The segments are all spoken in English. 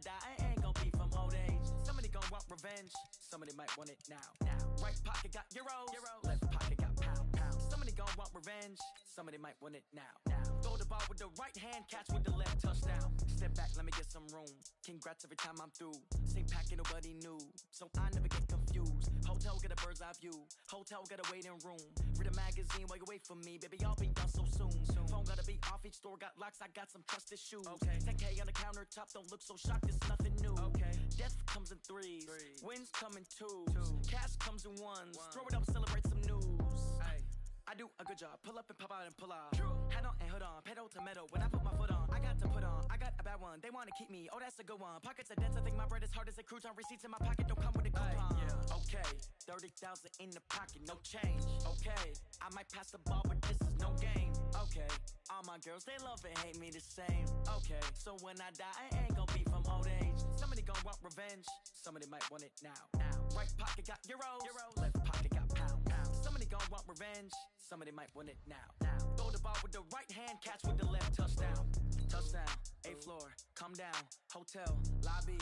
Die ain't gon' be from old age. Somebody gon' want revenge. Somebody might want it now. Right pocket got euros. Left pocket got pounds. Somebody gon' want revenge. Somebody might want it now. Throw the ball with the right hand, catch with the left, touchdown. Step back, let me get some room. Congrats every time I'm through. Same packet, nobody knew, so I never get confused. Hotel get a bird's eye view. Hotel got a waiting room. Read a magazine while you wait for me, baby. I'll be done so soon. Phone gotta be off. Each store got locks. I got some trusted shoes. 10K on the countertop. Don't look so shocked. It's nothing new. Death comes in threes. Wins come in twos. Cash comes in ones. Throw it up, celebrate some news. I do a good job. Pull up and pop out and pull out. Head on and hood on. Pedal to metal. When I put my foot on, I got to put on. I got a bad one. They want to keep me. Oh, that's a good one. Pockets are dense. I think my bread is hard as a crouton. Receipts in my pocket don't come with a coupon. Okay, 30,000 in the pocket, no change. Okay, I might pass the ball, but this is no game. Okay, all my girls, they love and hate me the same. Okay, so when I die, I ain't gon' be from old age. Somebody gon' want revenge. Somebody might want it now. Right pocket got euros. Left pocket got pounds. Somebody gon' want revenge. Somebody might want it now. Throw the ball with the right hand, catch with the left, touchdown. Touchdown, 8th floor, come down. Hotel, lobby.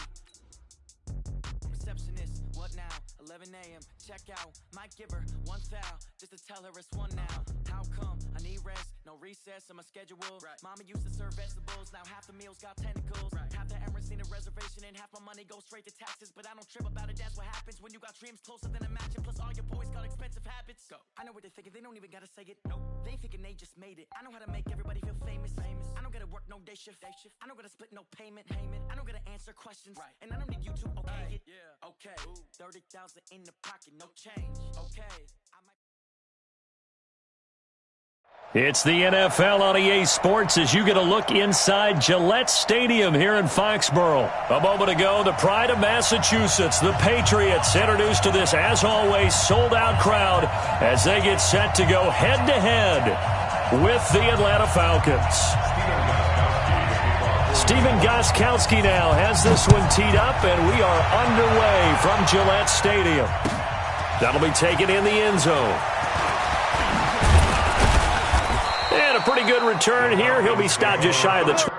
Receptionist, what now? 11 a.m. Check out. Might give her one foul just to tell her it's one now. How come? I need rest, no recess on my schedule. Mama used to serve vegetables, now half the meals got tentacles. Half the Emirates need a reservation and half my money goes straight to taxes. But I don't trip about it, that's what happens when you got dreams closer than a match. And plus all your boys got expensive habits. Go. I know what they're thinking, they don't even gotta say it. Nope. They thinking they just made it. I know how to make everybody feel famous. I don't gotta work no day shift. I don't gotta split no payment. I don't gotta answer questions. And I don't need you to okay it. Okay, 30,000 in the pocket, no change. Okay, I might. It's the NFL on EA Sports as you get a look inside Gillette Stadium here in Foxborough. A moment ago, the pride of Massachusetts, the Patriots, introduced to this, as always, sold-out crowd as they get set to go head-to-head with the Atlanta Falcons. Stephen Gostkowski now has this one teed up, and we are underway from Gillette Stadium. That'll be taken in the end zone. And a pretty good return here. He'll be stopped just shy of the 20.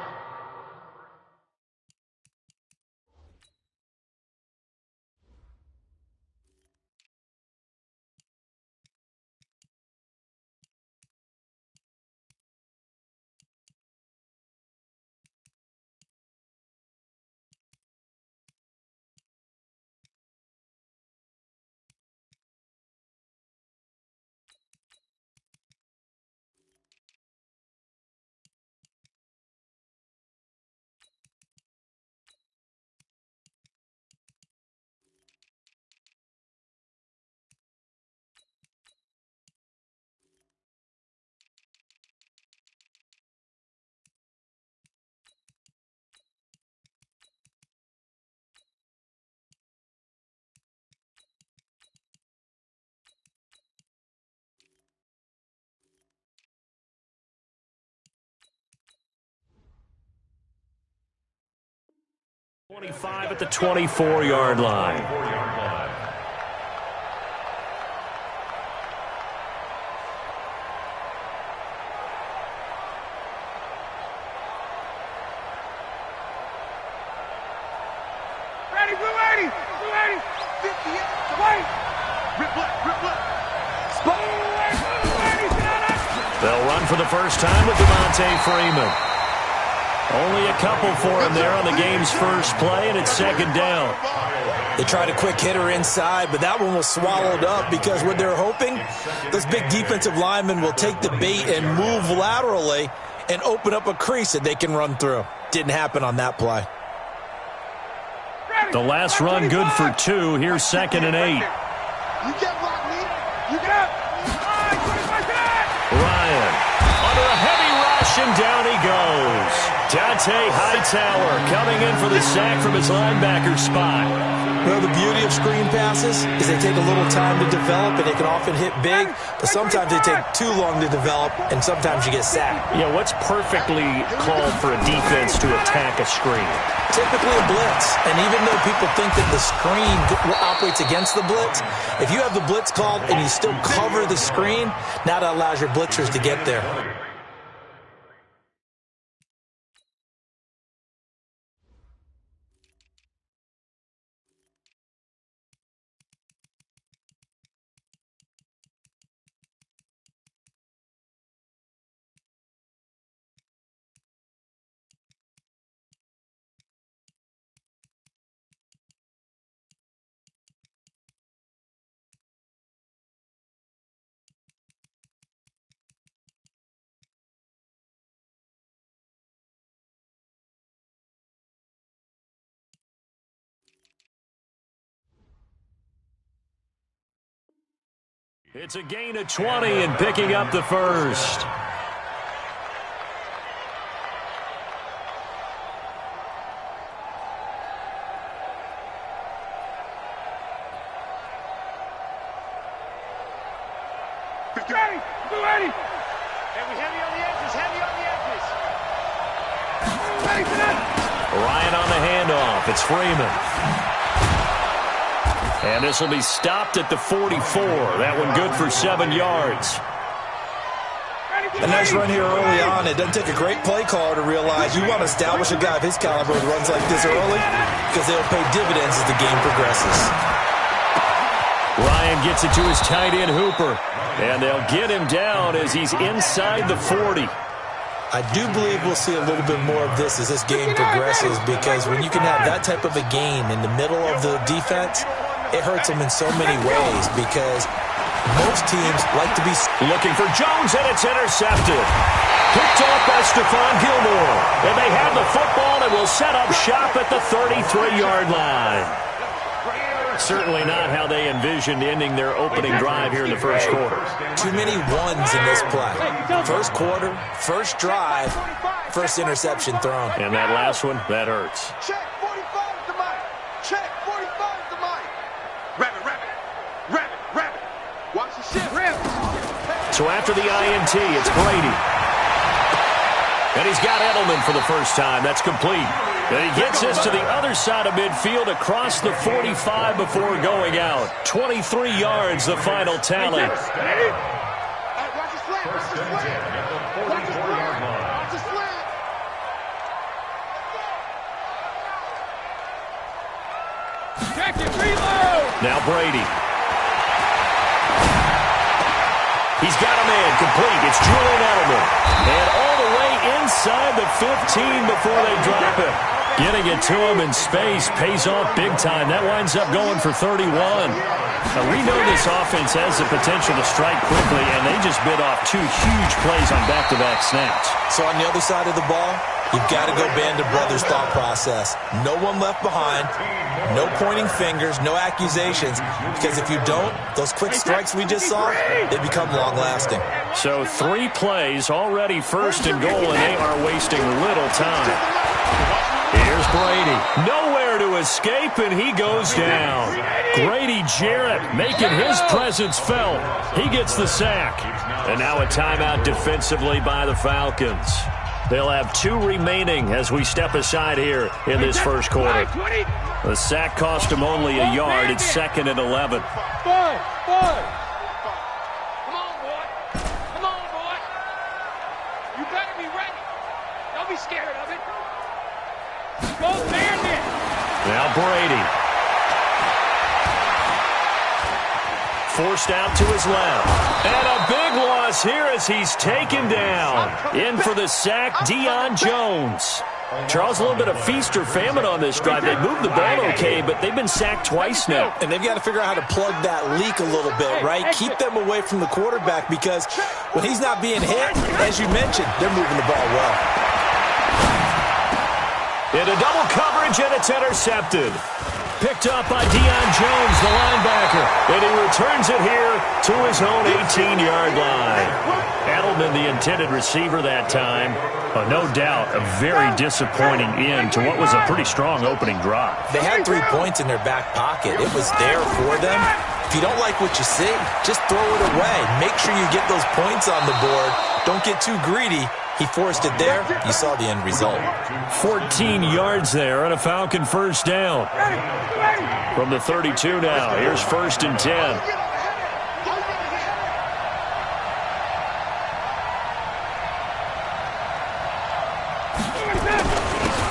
25 at the 24-yard line. Ready, blue 80, 50, right. Rip left. They'll run for the first time with Devontae Freeman. Only a couple for him there on the game's first play, and it's second down. They tried a quick hitter inside, but that one was swallowed up because what they're hoping, this big defensive lineman will take the bait and move laterally and open up a crease that they can run through. Didn't happen on that play. The last run good for 2. Here's 2nd and 8. You get block me. You get. Ryan under a heavy rush, and down he goes. Dante Hightower coming in for the sack from his linebacker spot. Well, the beauty of screen passes is they take a little time to develop, and they can often hit big, but sometimes they take too long to develop, and sometimes you get sacked. Yeah, what's perfectly called for a defense to attack a screen? Typically a blitz, and even though people think that the screen operates against the blitz, if you have the blitz called and you still cover the screen, now that allows your blitzers to get there. It's a gain of 20 and picking up the first. Ready, blue 80. And we heavy on the edges, heavy on the edges. Ready for that. Ryan on the handoff. It's Freeman. And this will be stopped at the 44. That one good for 7 yards. A nice run here early on. It doesn't take a great play caller to realize you want to establish a guy of his caliber who runs like this early because they'll pay dividends as the game progresses. Ryan gets it to his tight end, Hooper. And they'll get him down as he's inside the 40. I do believe we'll see a little bit more of this as this game progresses because when you can have that type of a gain in the middle of the defense, it hurts them in so many ways because most teams like to be looking for Jones, and it's intercepted. Picked off by Stephon Gilmore. And they have the football and will set up shop at the 33-yard line. Certainly not how they envisioned ending their opening drive here in the first quarter. Too many ones in this play. First quarter, first drive, first interception thrown. And that last one, that hurts. Check 45 to Mike. Check 45 to Mike. Rabbit, rabbit. Rabbit, rabbit. Watch the shift. So after the INT, it's Brady. And he's got Edelman for the first time. That's complete. And he gets this to the other side of midfield across the 45 before going out. 23 yards, the final tally. Watch the slant. Watch the slant. Watch the slant. Watch the slant. Check it, reload. Now Brady. He's got a man complete. It's Julian Edelman. And all the way inside the 15 before they drop it. Getting it to him in space pays off big time. That winds up going for 31. Now, we know this offense has the potential to strike quickly, and they just bit off 2 huge plays on back-to-back snaps. So on the other side of the ball, you've got to go Band of Brothers thought process. No one left behind, no pointing fingers, no accusations, because if you don't, those quick strikes we just saw, they become long-lasting. So 3 plays, already first and goal, and they are wasting little time. Here's Brady. Nowhere to escape, and he goes down. Grady Jarrett making his presence felt. He gets the sack. And now a timeout defensively by the Falcons. They'll have 2 remaining as we step aside here in this first quarter. The sack cost him only a yard. It's 2nd and 11. Come on, boy. Come on, boy. You better be ready. Don't be scared of it. Go Bandit. Now Brady. Forced out to his left. And a big loss here as he's taken down. In for the sack, Deion Jones. Charles, a little bit of feast or famine on this drive. They moved the ball okay, but they've been sacked twice now. And they've got to figure out how to plug that leak a little bit, right? Keep them away from the quarterback because when he's not being hit, as you mentioned, they're moving the ball well. Into double coverage, and it's intercepted. Picked up by Deion Jones, the linebacker. And he returns it here to his own 18-yard line. Edelman, the intended receiver that time. No doubt a very disappointing end to what was a pretty strong opening drive. They had 3 points in their back pocket. It was there for them. If you don't like what you see, just throw it away. Make sure you get those points on the board. Don't get too greedy. He forced it there. You saw the end result. 14 yards there on a Falcon first down. From the 32 now. Here's 1st and 10.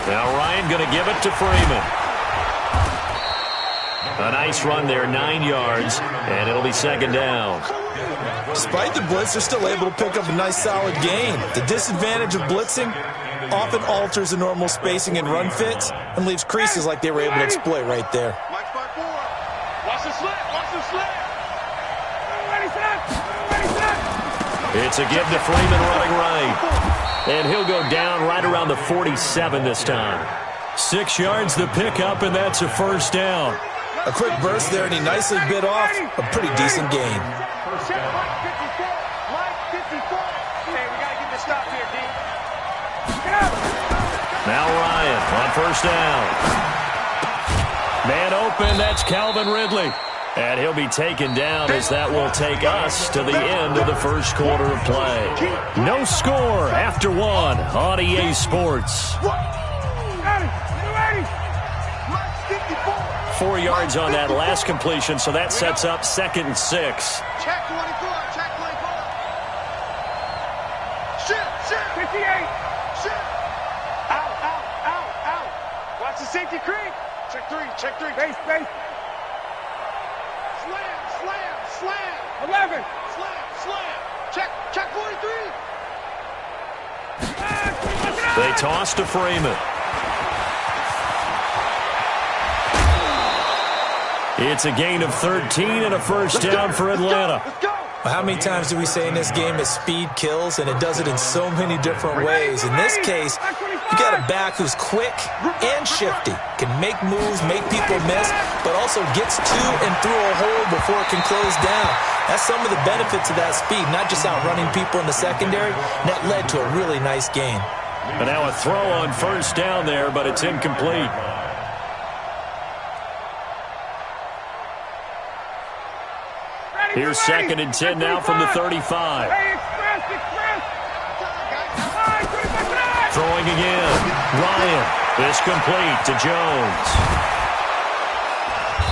Now Ryan going to give it to Freeman. A nice run there, 9 yards, and it'll be 2nd down. Despite the blitz, they're still able to pick up a nice solid gain. The disadvantage of blitzing often alters the normal spacing and run fits and leaves creases like they were able to exploit right there. Mike 5-4. Watch the slant. Watch the slant. Ready, set. Ready, set. It's a give to Freeman running right. And he'll go down right around the 47 this time. 6 yards the pickup, and that's a first down. A quick burst there, and he nicely bit off a pretty decent gain. Now Ryan on first down. Man open, that's Calvin Ridley. And he'll be taken down as that will take us to the end of the first quarter of play. No score after one on EA Sports. 4 yards on that last completion, so that sets up 2nd and 6. Check 24, check 24. Shift. 58. Shift. Out. Watch the safety creep. Check 3. Base. Slam. 11. Slam. Check 43. They toss to Freeman. It's a gain of 13 and a first down for Atlanta. Let's go. Well, how many times do we say in this game that speed kills, and it does it in so many different ways? In this case, you got a back who's quick and shifty, can make moves, make people miss, but also gets to and through a hole before it can close down. That's some of the benefits of that speed, not just outrunning people in the secondary, and that led to a really nice gain. And now a throw on first down there, but it's incomplete. Here's 2nd and 10 now from the 35. Hey, express. Throwing again. Ryan. This complete to Jones.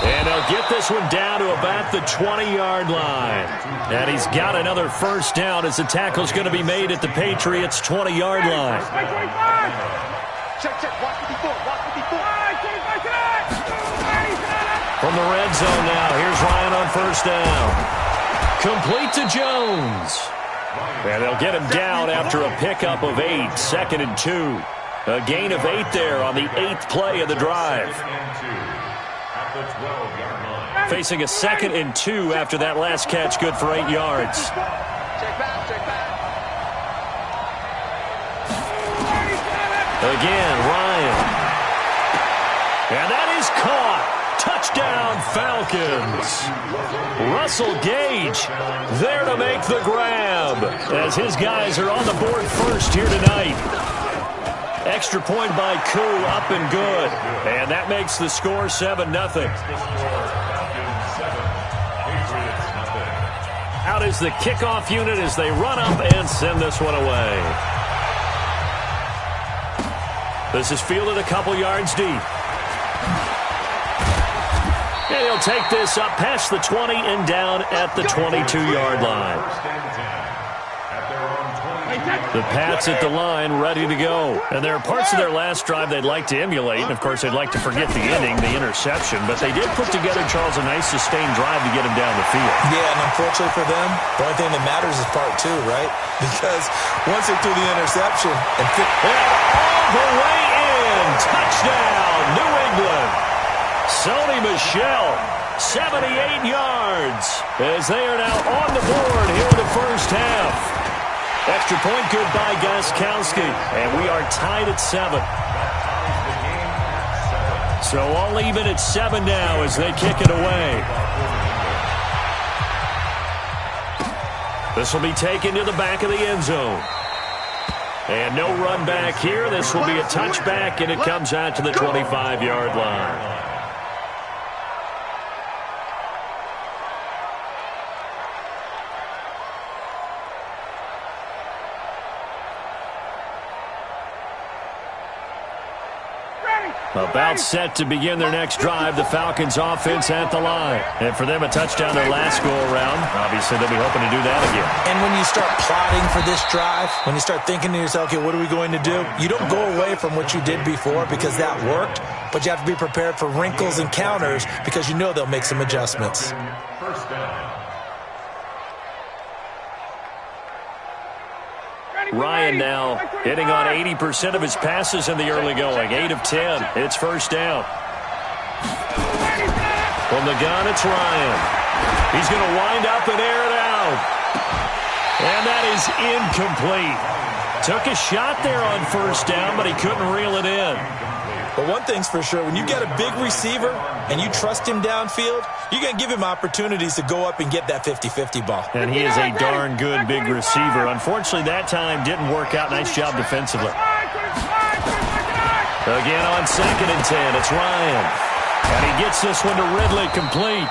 And they'll get this one down to about the 20-yard line. And he's got another first down as the tackle's going to be made at the Patriots' 20-yard line. Check. Watch 54. From the red zone now, here's Ryan on first down. Complete to Jones. And they'll get him down after a pickup of 8, 2nd and 2. A gain of 8 there on the 8th play of the drive. Facing a 2nd and 2 after that last catch, good for 8 yards. Check back. Again, Ryan. And that is caught. Touchdown, Falcons. Russell Gage there to make the grab as his guys are on the board first here tonight. Extra point by Koo, up and good. And that makes the score 7-0. Out is the kickoff unit as they run up and send this one away. This is fielded a couple yards deep. And he'll take this up past the 20 and down at the 22-yard line. The Pats at the line, ready to go. And there are parts of their last drive they'd like to emulate. And, of course, they'd like to forget the ending, the interception. But they did put together, Charles, a nice sustained drive to get him down the field. Yeah, and unfortunately for them, the only thing that matters is part 2, right? Because once they threw the interception and all the way in. Touchdown, New England. Sony Michel, 78 yards, as they are now on the board here in the first half. Extra point good by Gostkowski, and we are tied at 7. So all even at 7 now as they kick it away. This will be taken to the back of the end zone. And no run back here. This will be a touchback, and it comes out to the 25-yard line. About set to begin their next drive, the Falcons offense at the line. And for them, a touchdown their last go-around. Obviously, they'll be hoping to do that again. And when you start plotting for this drive, when you start thinking to yourself, okay, what are we going to do? You don't go away from what you did before because that worked, but you have to be prepared for wrinkles and counters because you know they'll make some adjustments. First down. Ryan now hitting on 80% of his passes in the early going. 8 of 10. It's first down. From the gun, it's Ryan. He's going to wind up and air it out. And that is incomplete. Took a shot there on first down, but he couldn't reel it in. But one thing's for sure, when you get a big receiver and you trust him downfield, you're going to give him opportunities to go up and get that 50-50 ball. And he is a darn good big receiver. Unfortunately, that time didn't work out. Nice job defensively. Again on 2nd and 10, it's Ryan. And he gets this one to Ridley complete.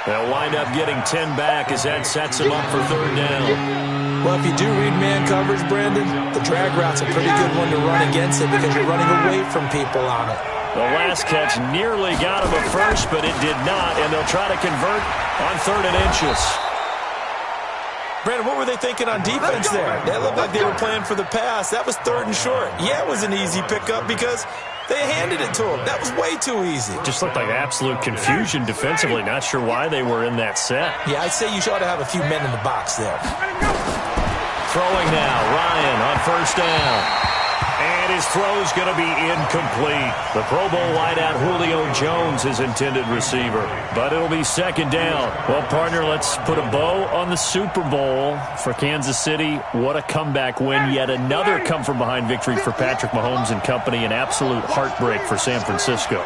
They'll wind up getting 10 back as that sets him up for 3rd down. Well, if you do read man coverage, Brandon, the drag route's a pretty good one to run against it because you're running away from people on it. The last catch nearly got him a first, but it did not, and they'll try to convert on 3rd and inches. Brandon, what were they thinking on defense there? That looked like they were playing for the pass. That was 3rd and short. Yeah, it was an easy pickup because they handed it to him. That was way too easy. Just looked like absolute confusion defensively. Not sure why they were in that set. Yeah, I'd say you ought to have a few men in the box there. Throwing now, Ryan on 1st down. And his throw's going to be incomplete. The Pro Bowl wideout Julio Jones, his intended receiver. But it'll be 2nd down. Well, partner, let's put a bow on the Super Bowl for Kansas City. What a comeback win. Yet another come-from-behind victory for Patrick Mahomes and company. An absolute heartbreak for San Francisco.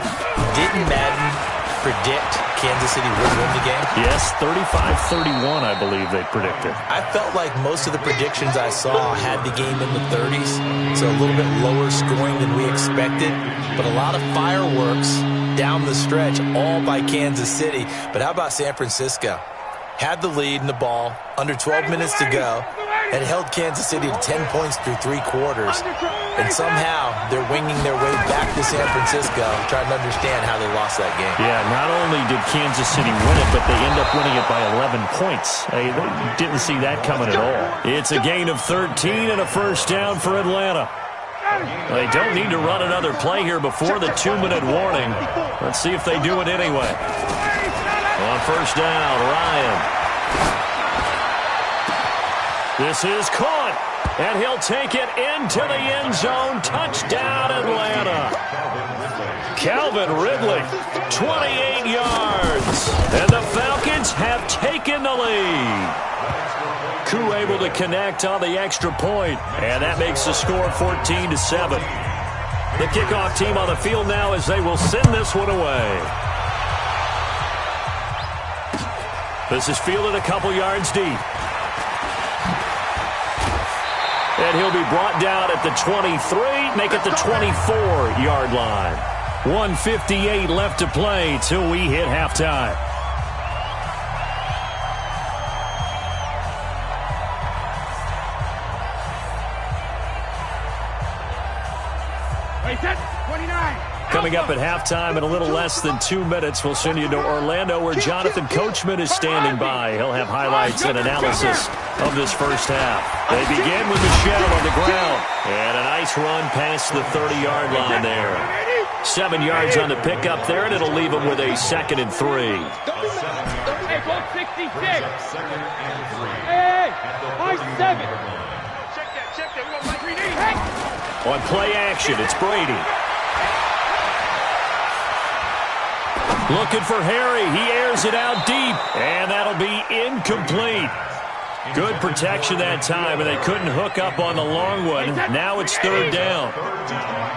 Didn't Madden predict Kansas City would win the game? Yes, 35-31, I believe they predicted. I felt like most of the predictions I saw had the game in the 30s, so a little bit lower scoring than we expected, but a lot of fireworks down the stretch, all by Kansas City. But how about San Francisco? Had the lead in the ball, under 12 minutes to go, and held Kansas City to 10 points through 3 quarters. And somehow they're winging their way back to San Francisco, trying to understand how they lost that game. Yeah, not only did Kansas City win it, but they end up winning it by 11 points. They didn't see that coming at all. It's a gain of 13 and a 1st down for Atlanta. They don't need to run another play here before the 2-minute warning. Let's see if they do it anyway. On 1st down, Ryan. This is caught, and he'll take it into the end zone. Touchdown, Atlanta. Calvin Ridley, 28 yards, and the Falcons have taken the lead. Koo able to connect on the extra point, and that makes the score 14-7. The kickoff team on the field now as they will send this one away. This is fielded a couple yards deep. And he'll be brought down at the 23, make it the 24-yard line. 1:58 left to play till we hit halftime. Coming up at halftime in a little less than 2 minutes, we'll send you to Orlando where Jonathan Coachman is standing by. He'll have highlights and analysis of this first half. They begin with Michelle on the ground. And a nice run past the 30-yard line there. 7 yards on the pickup there, and it'll leave them with a 2nd and 3. Hey, go 66. Hey, 5-7. Check that. We want 3D. Hey. On play action, it's Brady. Looking for Harry. He airs it out deep, and that'll be incomplete. Good protection that time, and they couldn't hook up on the long one. Now it's 3rd down.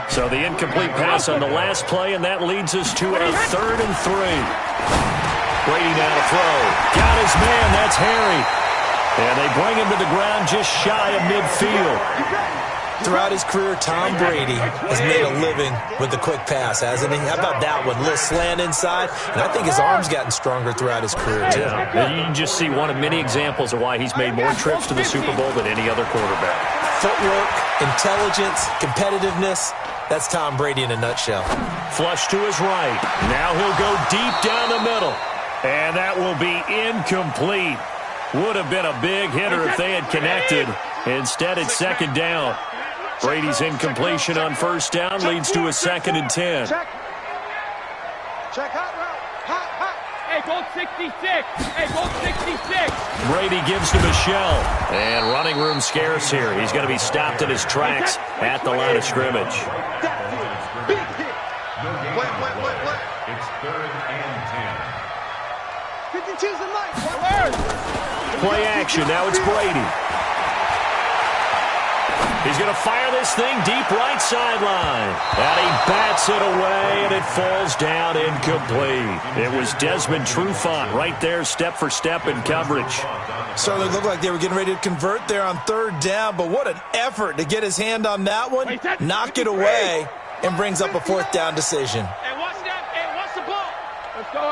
So the incomplete pass on the last play, and that leads us to a 3rd and 3. Brady now to throw. Got his man. That's Harry. And they bring him to the ground just shy of midfield. Throughout his career, Tom Brady has made a living with the quick pass, hasn't he? How about that one? A little slant inside, and I think his arm's gotten stronger throughout his career, too. Yeah. You can just see one of many examples of why he's made more trips to the Super Bowl than any other quarterback. Footwork, intelligence, competitiveness, that's Tom Brady in a nutshell. Flush to his right. Now he'll go deep down the middle, and that will be incomplete. Would have been a big hitter if they had connected. Instead, it's 2nd down. Brady's incompletion on 1st down leads to a 2nd and 10. Check hot route. Hot. Hey, go 66. Hey, go 66. Brady gives to Michelle. And running room scarce here. He's going to be stopped in his tracks at the line of scrimmage. Big hit. What? It's 3rd and 10. 52's the light. Play action. Now it's Brady. He's going to fire this thing deep right sideline. And he bats it away, and it falls down incomplete. It was Desmond Trufant right there, step for step in coverage. Certainly looked like they were getting ready to convert there on third down, but what an effort to get his hand on that one, knock it away, and brings up a fourth down decision. Hey, what's that? Hey, what's the ball? Let's go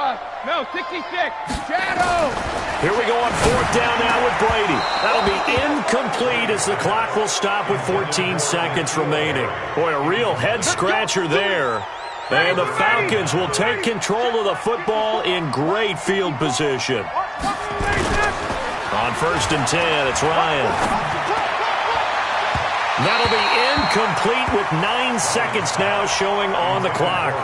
no, 66. Shadow. Here we go on fourth down now with Brady. That'll be incomplete as the clock will stop with 14 seconds remaining. Boy, a real head-scratcher there. And the Falcons will take control of the football in great field position. On 1st and 10, it's Ryan. That'll be incomplete with 9 seconds now showing on the clock.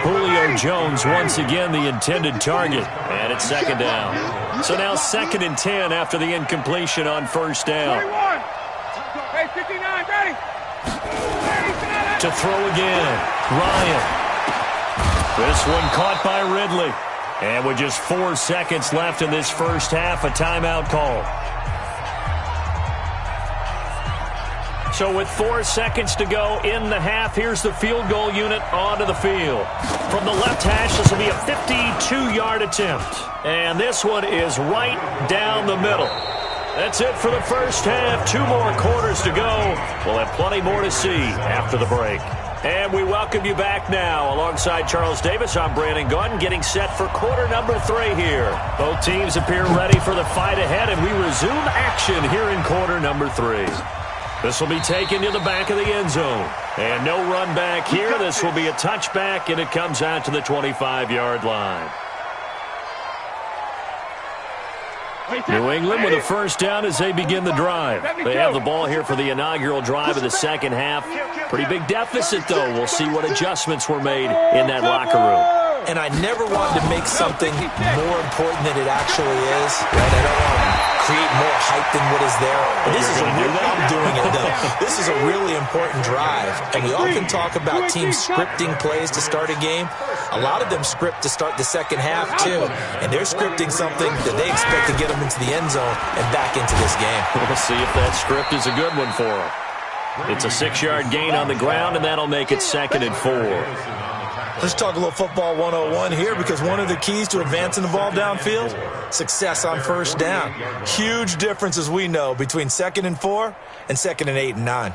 Julio Jones once again the intended target. And it's 2nd down. So now 2nd and 10 after the incompletion on 1st down. Hey, 59, ready. To throw again, Ryan. This one caught by Ridley. And with just 4 seconds left in this first half, a timeout call. So with 4 seconds to go in the half, here's the field goal unit onto the field. From the left hash, this will be a 52-yard attempt. And this one is right down the middle. That's it for the first half. 2 more quarters to go. We'll have plenty more to see after the break. And we welcome you back now. Alongside Charles Davis, I'm Brandon Gunn, getting set for quarter number 3 here. Both teams appear ready for the fight ahead, and we resume action here in quarter number 3. This will be taken to the back of the end zone. And no run back here. This will be a touchback, and it comes out to the 25-yard line. New England with a first down as they begin the drive. They have the ball here for the inaugural drive of the second half. Pretty big deficit, though. We'll see what adjustments were made in that locker room. And I never wanted to make something more important than it actually is. Right? I don't want to create more hype than what is there. But this is I'm doing it, though. This is a really important drive. And we often talk about teams scripting plays to start a game. A lot of them script to start the second half, too. And they're scripting something that they expect to get them into the end zone and back into this game. We'll see if that script is a good one for them. It's a 6-yard gain on the ground, and that'll make it 2nd and 4. Let's talk a little football 101 here, because one of the keys to advancing the ball downfield, success on first down. Huge difference, as we know, between 2nd and 4 and 2nd and 8 and 9.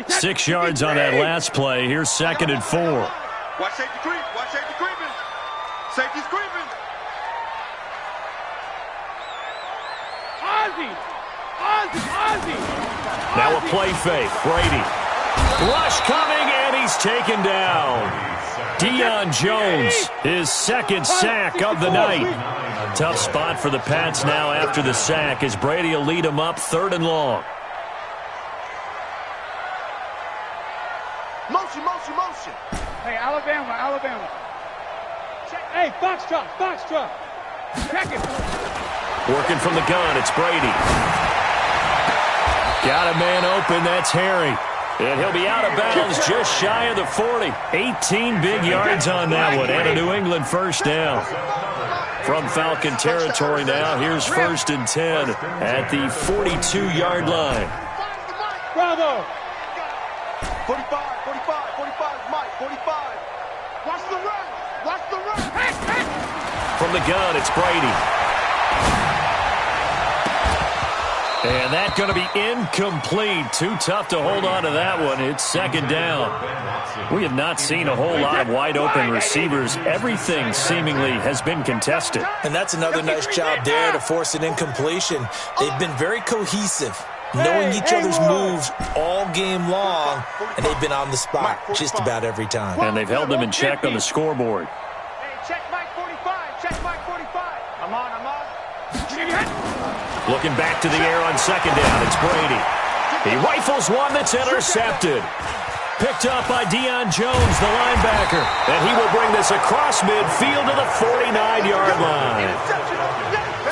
6 yards on that last play. Here's 2nd and 4. Watch safety creep. Watch safety creeping. Safety's creeping. Ozzy. Now a play fake. Brady. Rush coming, and he's taken down. Deion Jones, his 2nd sack of the night. Tough spot for the Pats now after the sack as Brady will lead them up 3rd and long. Motion. Hey, Alabama. Hey, box truck. Check it. Working from the gun, it's Brady. Got a man open, that's Harry. And he'll be out of bounds just shy of the 40. 18 big yards on that one, and a New England first down. From Falcon territory now, here's 1st and 10 at the 42-yard line. Bravo. 45, Mike, 45. Watch the run. From the gun, it's Brady. And that's going to be incomplete. Too tough to hold on to that one. It's 2nd down. We have not seen a whole lot of wide-open receivers. Everything seemingly has been contested. And that's another nice job there to force an incompletion. They've been very cohesive, knowing each other's moves all game long, and they've been on the spot just about every time. And they've held them in check on the scoreboard. Hey, check Mike 45. I'm on. Looking back to the air on 2nd down, it's Brady. He rifles one that's intercepted. Picked up by Deion Jones, the linebacker. And he will bring this across midfield to the 49-yard line.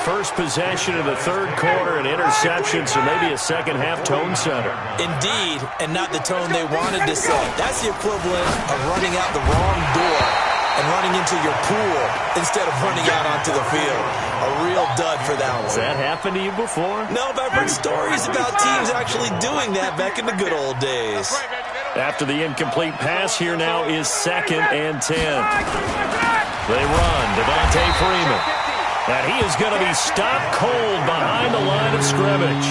First possession of the 3rd quarter, an interception, so maybe a second-half tone setter. Indeed, and not the tone they wanted to set. That's the equivalent of running out the wrong door and running into your pool instead of running out onto the field. A real dud for that one. Has that happened to you before? No, but I've heard stories about teams actually doing that back in the good old days. After the incomplete pass, here now is 2nd and 10. They run. Devontae Freeman. And he is going to be stopped cold behind the line of scrimmage.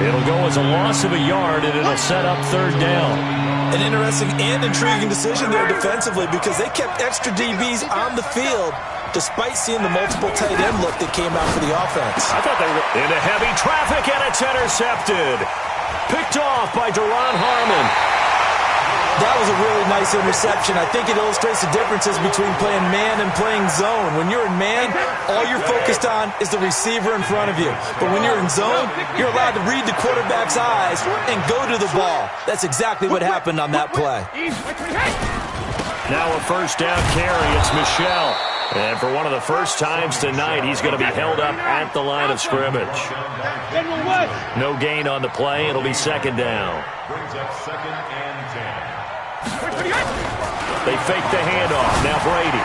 It'll go as a loss of a yard, and it'll set up 3rd down. An interesting and intriguing decision there defensively because they kept extra DBs on the field despite seeing the multiple tight end look that came out for the offense. I thought they were into heavy traffic, and it's intercepted. Picked off by Duron Harmon. That was a really nice interception. I think it illustrates the differences between playing man and playing zone. When you're in man, all you're focused on is the receiver in front of you. But when you're in zone, you're allowed to read the quarterback's eyes and go to the ball. That's exactly what happened on that play. Now a 1st down carry. It's Michel. And for one of the first times tonight, he's going to be held up at the line of scrimmage. No gain on the play. It'll be 2nd down. Brings up 2nd and 10. They fake the handoff. Now Brady.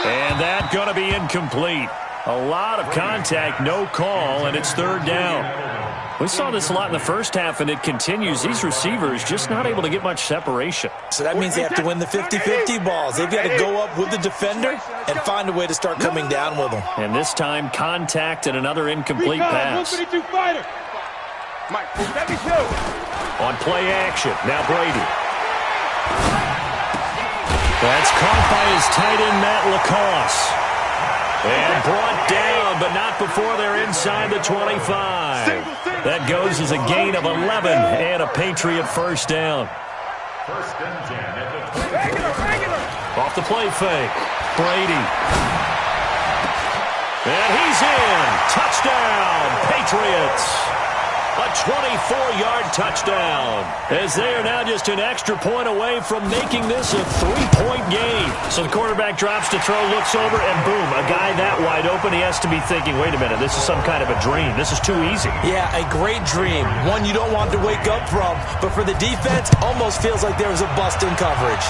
And that going to be incomplete. A lot of contact, no call, and it's 3rd down. We saw this a lot in the first half, and it continues. These receivers just not able to get much separation. So that means they have to win the 50-50 balls. They've got to go up with the defender and find a way to start coming down with them. And this time, contact and another incomplete pass. On play action, now Brady. That's caught by his tight end, Matt LaCosse. And brought down, but not before they're inside the 25. That goes as a gain of 11 and a Patriot 1st down. 1st and 10 at the 20. Off the play fake. Brady. And he's in. Touchdown, Patriots. A 24-yard touchdown, as they are now just an extra point away from making this a 3-point game. So the quarterback drops to throw, looks over, and boom, a guy that wide open. He has to be thinking, wait a minute, this is some kind of a dream. This is too easy. Yeah, a great dream. One you don't want to wake up from. But for the defense, almost feels like there was a bust in coverage.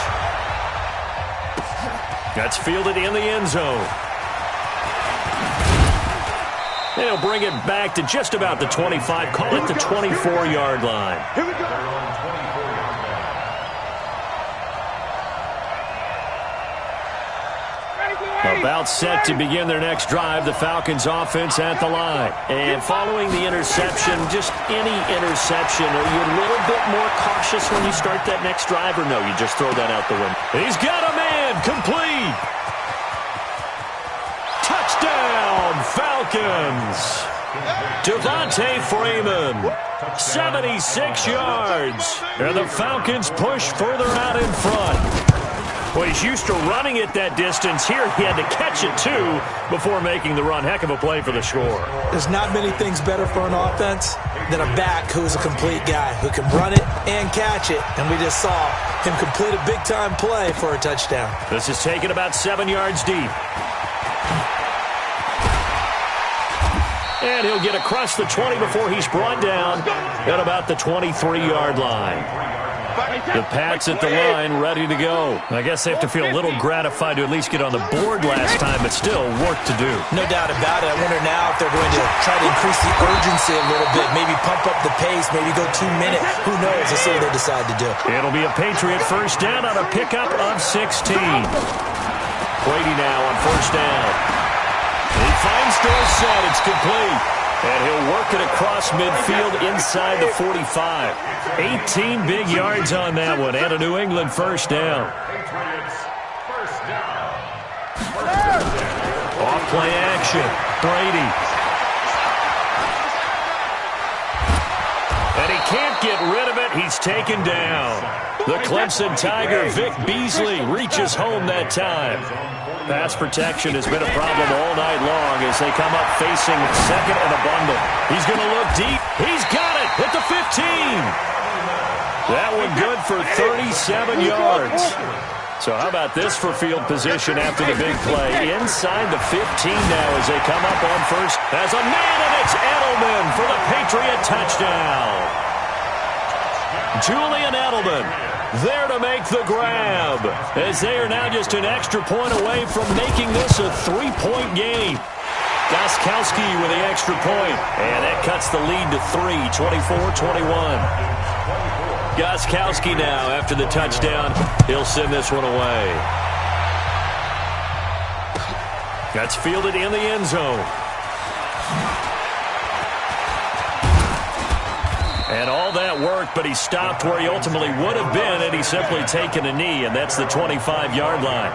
That's fielded in the end zone. They'll bring it back to just about the 25. Call it the 24-yard line. Here we go. They're on 24-yard line. About set to begin their next drive, the Falcons offense at the line. And following the interception, just any interception, are you a little bit more cautious when you start that next drive, or no, you just throw that out the window? He's got a man, complete. Touchdown, Falcons. Devontae Freeman, 76 yards. And the Falcons push further out in front. Well, he's used to running it that distance. Here, he had to catch it, too, before making the run. Heck of a play for the score. There's not many things better for an offense than a back who's a complete guy who can run it and catch it. And we just saw him complete a big-time play for a touchdown. This is taken about 7 yards deep. And he'll get across the 20 before he's brought down at about the 23-yard line. The Pats at the line, ready to go. I guess they have to feel a little gratified to at least get on the board last time, but still work to do. No doubt about it. I wonder now if they're going to try to increase the urgency a little bit, maybe pump up the pace, maybe go 2 minutes. Who knows? Let's see what they decide to do. It'll be a Patriot 1st down on a pickup of 16. Brady now on 1st down. He finds Dorsett. It's complete. And he'll work it across midfield inside the 45. 18 big yards on that one. And a New England 1st down. Off play action. Brady. And he can't get rid of it. He's taken down. The Clemson Tiger, Vic Beasley, reaches home that time. Pass protection has been a problem all night long as they come up facing 2nd and a bundle. He's going to look deep. He's got it at the 15. That one good for 37 yards. So how about this for field position after the big play? Inside the 15 now as they come up on 1st. As a man, and it's Edelman for the Patriot touchdown. Julian Edelman there to make the grab, as they are now just an extra point away from making this a 3-point game. Gostkowski with the extra point, and that cuts the lead to 3, 24-21. Gostkowski now, after the touchdown, he'll send this one away. That's fielded in the end zone. And all that work, but he stopped where he ultimately would have been had he simply taken a knee, and that's the 25-yard line.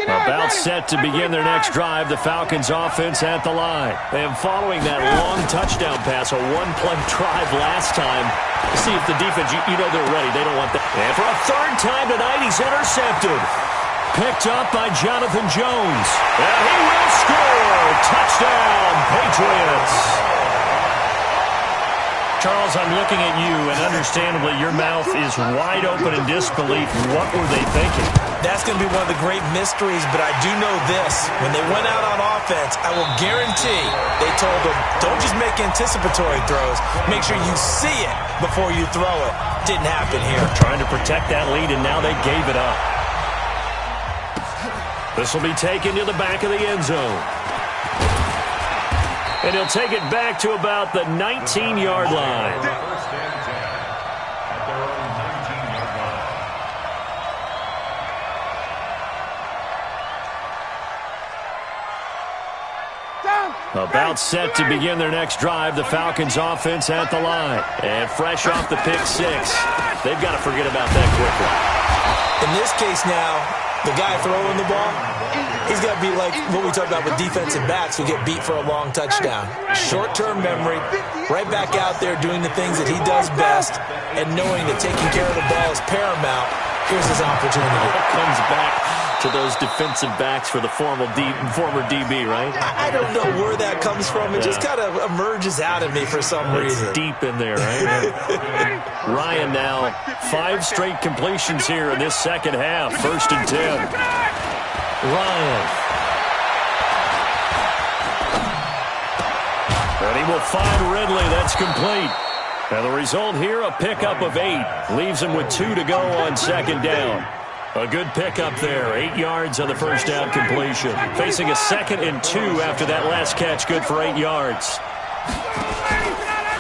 About set to begin their next drive, the Falcons offense at the line. And following that long touchdown pass, a one-play drive last time, to see if the defense, you know they're ready. They don't want that. And for a third time tonight, he's intercepted. Picked up by Jonathan Jones. And he will score. Touchdown, Patriots. Charles, I'm looking at you, and understandably, your mouth is wide open in disbelief. What were they thinking? That's going to be one of the great mysteries, but I do know this. When they went out on offense, I will guarantee they told them, don't just make anticipatory throws. Make sure you see it before you throw it. Didn't happen here. Trying to protect that lead, and now they gave it up. This will be taken to the back of the end zone. And he'll take it back to about the 19-yard line. About set to begin their next drive, the Falcons offense at the line. And fresh off the pick six, they've got to forget about that quickly. In this case now, the guy throwing the ball, he's got to be like what we talked about with defensive backs who get beat for a long touchdown. Short-term memory, right back out there doing the things that he does best, and knowing that taking care of the ball is paramount. Here's his opportunity. Comes back to those defensive backs for the former DB, right? I don't know where that comes from. It just kind of emerges out of me for some reason. It's deep in there, right? Ryan now, 5 straight completions here in this second half. 1st and 10. Ryan. And he will find Ridley. That's complete. And the result here, a pickup of 8. Leaves him with 2 to go on second down. A good pickup there. 8 yards on the first down completion. Facing a 2nd and 2 after that last catch. Good for 8 yards.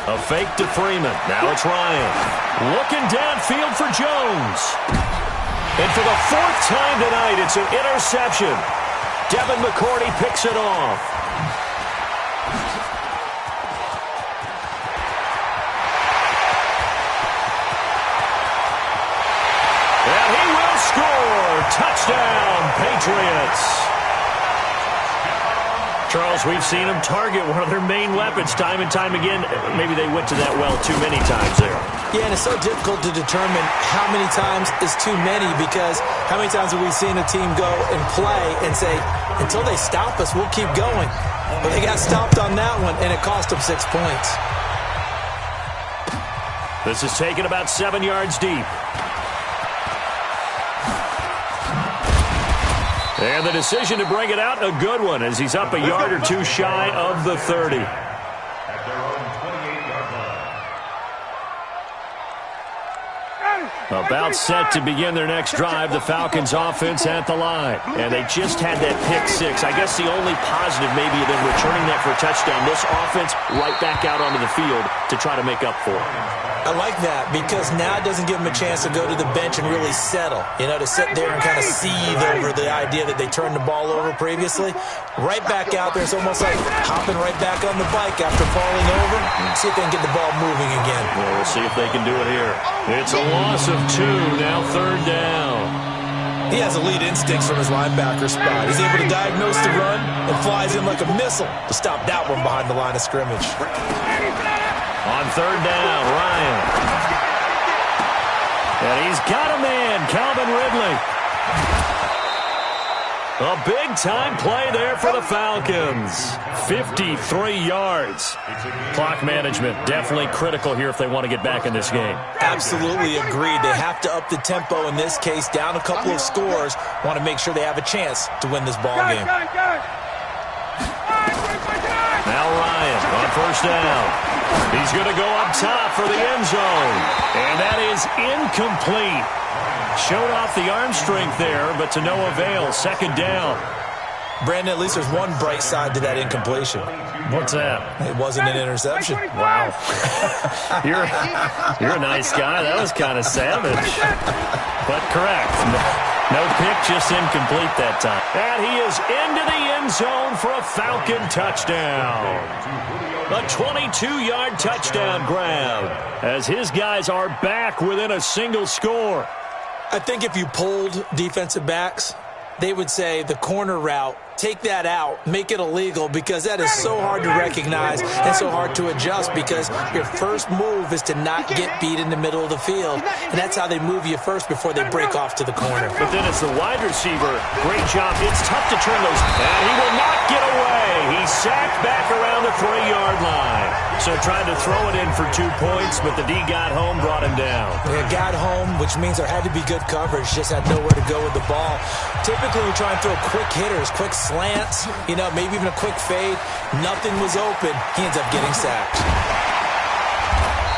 A fake to Freeman. Now it's Ryan. Looking downfield for Jones. And for the 4th time tonight, it's an interception. Devin McCourty picks it off. Touchdown, Patriots. Charles, we've seen them target one of their main weapons time and time again. Maybe they went to that well too many times there. Yeah, and it's so difficult to determine how many times is too many, because how many times have we seen a team go and play and say, until they stop us, we'll keep going. But they got stopped on that one, and it cost them 6 points. This is taken about 7 yards deep. And the decision to bring it out, a good one, as he's up a yard or 2 shy of the 30. At their own 28-yard line. About set to begin their next drive, the Falcons offense at the line. And they just had that pick 6. I guess the only positive maybe of them returning that for a touchdown. This offense right back out onto the field to try to make up for it. I like that, because now it doesn't give them a chance to go to the bench and really settle, to sit there and kind of seethe over the idea that they turned the ball over previously. Right back out there, it's almost like hopping right back on the bike after falling over. See if they can get the ball moving again. Well, we'll see if they can do it here. It's a loss of 2, now 3rd down. He has elite instincts from his linebacker spot. He's able to diagnose the run and flies in like a missile to stop that one behind the line of scrimmage. On 3rd down, Ryan. And he's got a man, Calvin Ridley. A big-time play there for the Falcons. 53 yards. Clock management definitely critical here if they want to get back in this game. Absolutely agreed. They have to up the tempo in this case, down a couple of scores. Want to make sure they have a chance to win this ball game. Now Ryan on first down. He's going to go up top for the end zone. And that is incomplete. Showed off the arm strength there, but to no avail. Second down. Brandon, at least there's one bright side to that incompletion. What's that? It wasn't an interception. Wow. You're a nice guy. That was kind of savage. But correct. No pick, just incomplete that time. And he is into the end zone for a Falcon touchdown. A 22-yard touchdown grab as his guys are back within a single score. I think if you polled defensive backs, they would say the corner route, take that out, make it illegal, because that is so hard to recognize and so hard to adjust, because your first move is to not get beat in the middle of the field. And that's how they move you first before they break off to the corner. But then it's the wide receiver. Great job. It's tough to turn those. And he will not get away. He's sacked back around the 3-yard line. So tried to throw it in for 2 points, but the D got home, brought him down. Yeah, got home, which means there had to be good coverage. Just had nowhere to go with the ball. Typically, we try and throw quick hitters, quick slants, maybe even a quick fade. Nothing was open. He ends up getting sacked.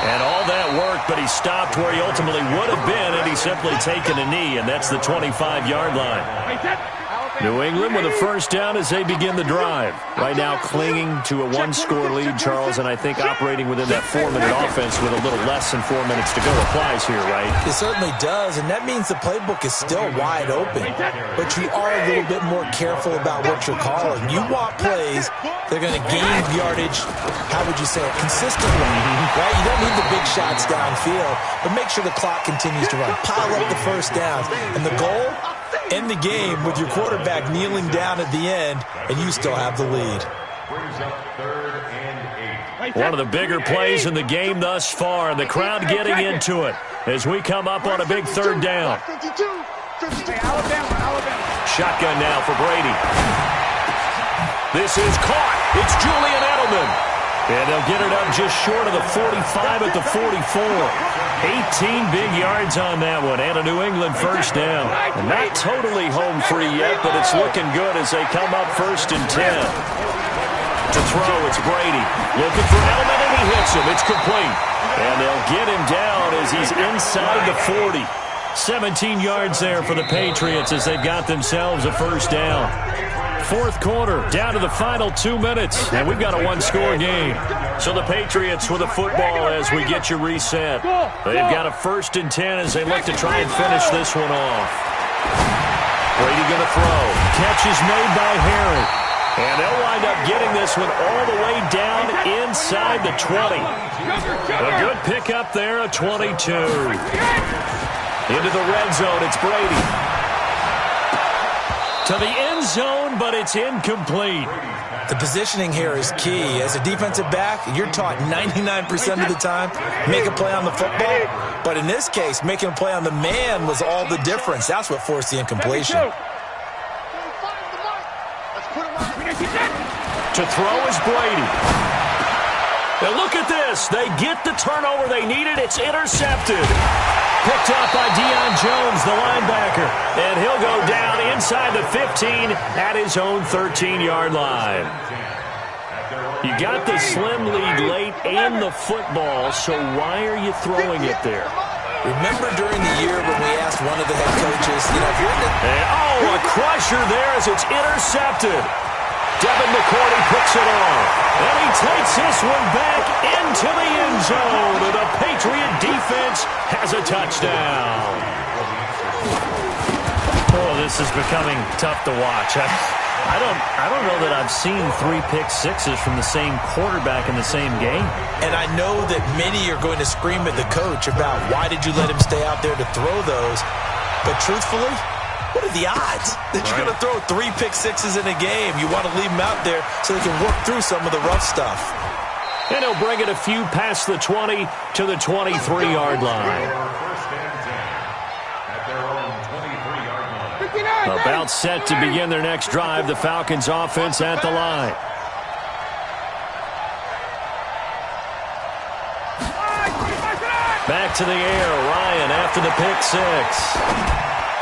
And all that worked, but he stopped where he ultimately would have been, and he's simply taken a knee, and that's the 25-yard line. New England with a first down as they begin the drive. Right now clinging to a 1-score lead, Charles, and I think operating within that 4-minute offense with a little less than 4 minutes to go applies here, right? It certainly does, and that means the playbook is still wide open. But you are a little bit more careful about what you're calling. You want plays that are going to gain yardage, how would you say it, consistently, right? You don't need the big shots downfield, but make sure the clock continues to run. Pile up the first downs. And the goal? End the game with your quarterback kneeling down at the end, and you still have the lead. One of the bigger plays in the game thus far, and the crowd getting into it as we come up on a big third down. Shotgun now for Brady. This is caught. It's Julian Edelman. And they'll get it up just short of the 45 at the 44. 18 big yards on that one, and a New England first down. And not totally home free yet, but it's looking good as they come up first and 10. To throw, it's Brady. Looking for Edelman, and he hits him. It's complete. And they'll get him down as he's inside the 40. 17 yards there for the Patriots as they've got themselves a first down. Fourth quarter, down to the final 2 minutes, and we've got a 1-score game. So the Patriots with the football as we get you reset. They've got a first and 10 as they look to try and finish this one off. Brady going to throw. Catch is made by Harry. And they'll wind up getting this one all the way down inside the 20. A good pickup there, a 22. Into the red zone, it's Brady. To the end zone, but it's incomplete. The positioning here is key. As a defensive back, you're taught 99% of the time, make a play on the football. But in this case, making a play on the man was all the difference. That's what forced the incompletion. To throw is Brady. Now look at this. They get the turnover they needed. It's intercepted. Picked up by Deion Jones, the linebacker. And he'll go down inside the 15 at his own 13-yard line. You got the slim lead late and the football, so why are you throwing it there? Remember during the year when we asked one of the head coaches, if you're in the... And, a crusher there as it's intercepted. Devin McCourty picks it off. And he takes this one back into the end zone. And the Patriot defense has a touchdown. Oh, this is becoming tough to watch. I don't know that I've seen 3 pick sixes from the same quarterback in the same game. And I know that many are going to scream at the coach about why did you let him stay out there to throw those. But truthfully, what are the odds that you're going to throw 3 pick sixes in a game? You want to leave them out there so they can work through some of the rough stuff. And he'll bring it a few past the 20 to the 23-yard line. About set to begin their next drive. The Falcons offense at the line. Back to the air. Ryan after the pick six.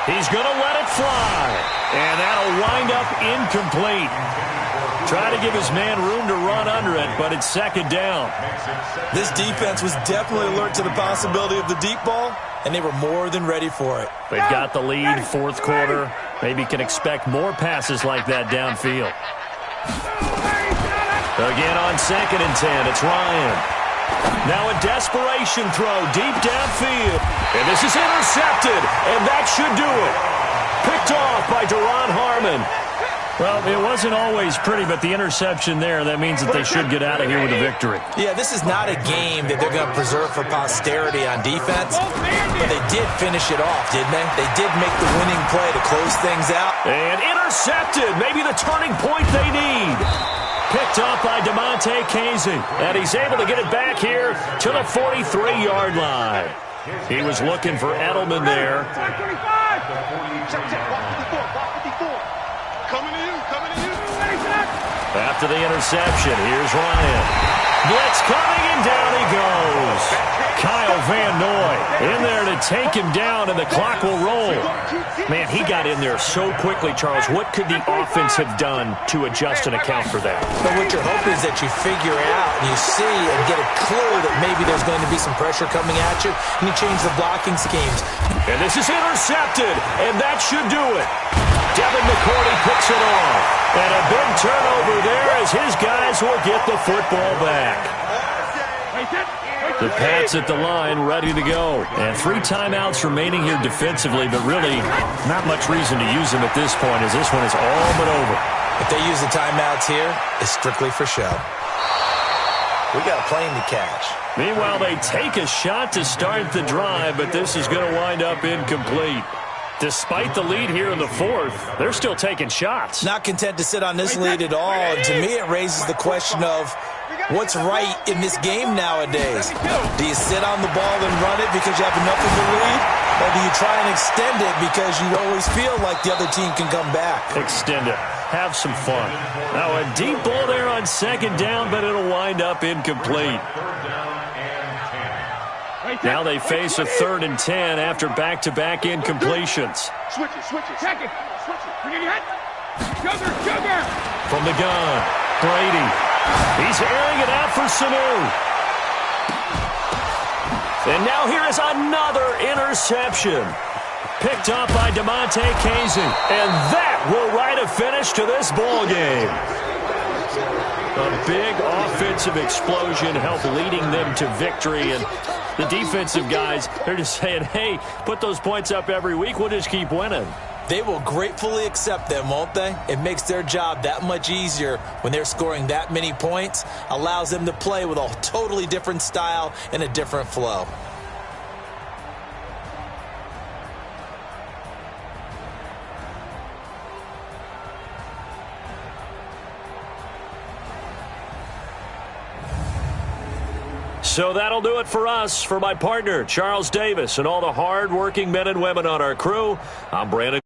He's going to let it fly. And that'll wind up incomplete. Try to give his man room to run under it, but it's second down. This defense was definitely alert to the possibility of the deep ball, and they were more than ready for it. They've got the lead, fourth quarter. Maybe can expect more passes like that downfield. Again on 2nd and 10, it's Ryan. Now a desperation throw deep downfield. And this is intercepted, and that should do it. Picked off by Deron Harmon. Well, it wasn't always pretty, but the interception there, that means that they should get out of here with a victory. Yeah, this is not a game that they're going to preserve for posterity on defense, but they did finish it off, didn't they? They did make the winning play to close things out. And intercepted, maybe the turning point they need. Picked off by DeMonte Casey, and he's able to get it back here to the 43-yard line. He was looking for Edelman there. After the interception, here's Ryan. Blitz coming, and down he goes. Kyle Van Noy in there to take him down, and the clock will roll. Man, he got in there so quickly, Charles. What could the offense have done to adjust and account for that? But what you're hoping is that you figure out and you see and get a clue that maybe there's going to be some pressure coming at you, and you change the blocking schemes. And this is intercepted, and that should do it. Devin McCourty picks it off. And a big turnover there as his guys will get the football back. The Pats at the line, ready to go. And 3 timeouts remaining here defensively, but really not much reason to use them at this point as this one is all but over. If they use the timeouts here, it's strictly for show. We got a plane to catch. Meanwhile, they take a shot to start the drive, but this is going to wind up incomplete. Despite the lead here in the fourth, they're still taking shots. Not content to sit on this lead at all. And to me, it raises the question of what's right in this game nowadays. Do you sit on the ball and run it because you have enough of the lead? Or do you try and extend it because you always feel like the other team can come back? Extend it. Have some fun. Now a deep ball there on 2nd down, but it'll wind up incomplete. Now they face a 3rd and 10 after back-to-back incompletions. Switch it. Check it. Bring it in. Sugar. From the gun, Brady. He's airing it out for Sanu. And now here is another interception. Picked off by DeMonte Casey. And that will write a finish to this ball game. A big offensive explosion helped leading them to victory. And the defensive guys, they're just saying, hey, put those points up every week. We'll just keep winning. They will gratefully accept them, won't they? It makes their job that much easier when they're scoring that many points. Allows them to play with a totally different style and a different flow. So that'll do it for us. For my partner, Charles Davis, and all the hard-working men and women on our crew, I'm Brandon.